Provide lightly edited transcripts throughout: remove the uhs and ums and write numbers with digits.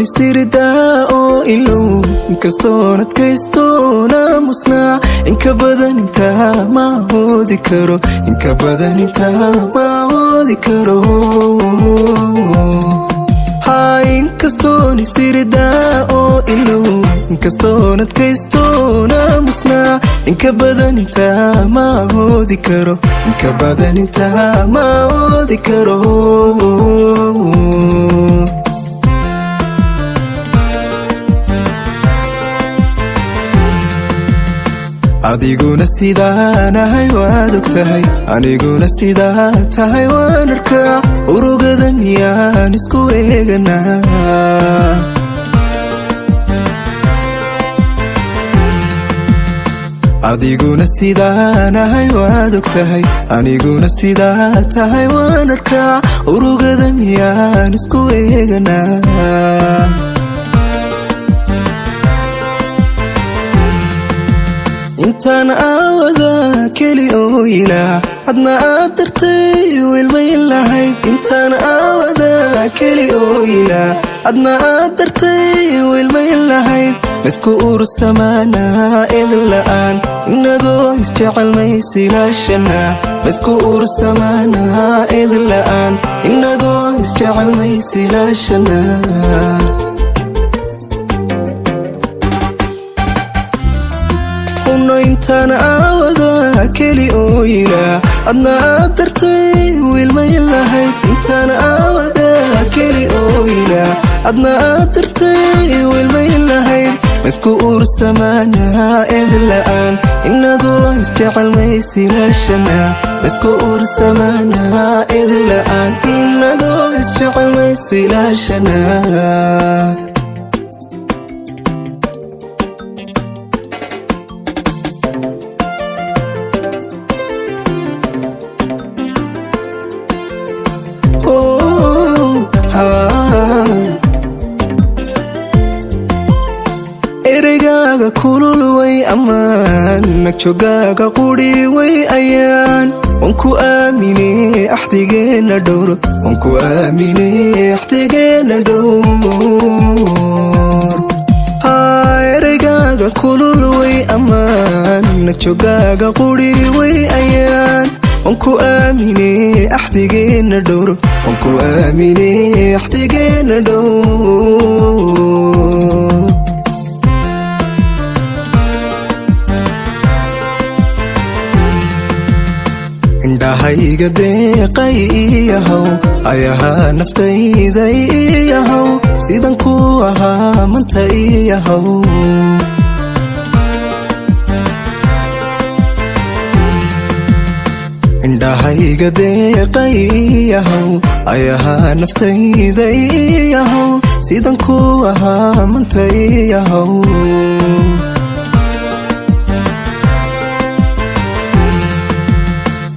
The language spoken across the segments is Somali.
inkastoon isiridaa oo ilow inkastoon adkaystoona musnaa inka badan intaa ma hoodi karo inka badan intaa ma hoodi karo inkastoon isiridaa oo ilow inkastoon adkaystoona musnaa inka badan intaa ma hoodi karo inka badan intaa ma hoodi karo adiguna sidaanahay waad ogtahay aniguna sidaa tahay waan arkaa urugada miyaan isku eeganaa adiguna sidaanahay waad ogtahay aniguna sidaa tahay waan arkaa urugada miyaan isku eeganaa intaan aawada keli oo ilaa adna aad dartay wilmay lahayd intaan aawada keli oo ilaa adna aad dartay wilmay lahayd misku ursamaanaa idin la'aan inagoo isjecel maysilaashanaa misku ursamaanaa idin la'aan inagoo isjecel maysilaashanaa intaan aawada keli oo ilaa adna aad dartay wilmay lahayd intaan aawada keli oo ilaa adna aad dartay wilmay lahayd misku ursamaanaa idin la'aan inagoo isjecel maysilaashanaa misku ursamaanaa idin la'aan inagoo isjecel maysilaashanaa ereygaga kulul way ammaan nagjogaaga quri way ayaan wanku aamine axdigeena dhowr wanku aamine axdigeena dhowr ereygaga kulul way ammaan nagjogaaga quri way ayaan wanku aamine axdigeena dhowr wanku aamine axdigeena dhowr indhahayga deeqay iyahow ayahaa naftayday iyahow sidan ku ahaa manta iyahow indhahayga deeqay iyahow ayahaa naftayday iyahow sidan ku ahaa manta iyahow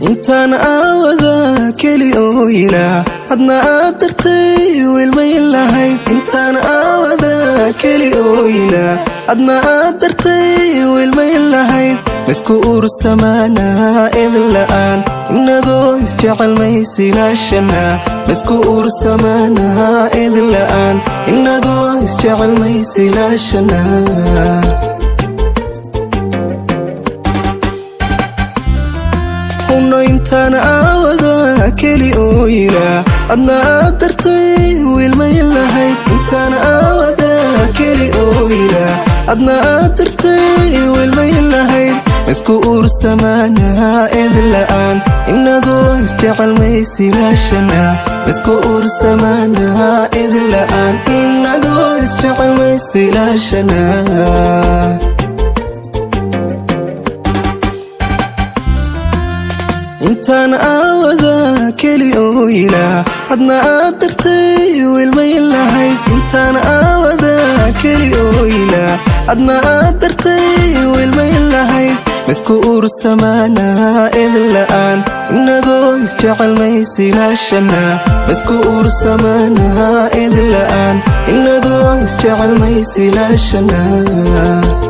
intaan aawada keli oo ilaa adna aad dartay wilmay lahayd intaan aawada keli oo ilaa adna aad dartay wilmay lahayd misku ursamaanaa idin la'aan inagoo isjecel maysilaashanaa misku ursamaanaa idin la'aan inagoo isjecel maysilaashanaa intaan aawada keli oo ilaa adna aad dartay wilmay lahayd intaan aawada keli oo ilaa adna aad dartay wilmay lahayd misku ursamaanaa idin la'aan inagoo isjecel maysilaashanaa misku ursamaanaa idin la'aan inagoo isjecel maysilaashanaa intaan aawada keli oo ilaa adna aad dartay wilmay lahayd intaan aawada keli oo ilaa adna aad dartay wilmay lahayd misku ursamaanaa idin la'aan inagoo isjecel maysilaashanaa misku ursamaanaa idin la'aan inagoo isjecel maysilaashanaa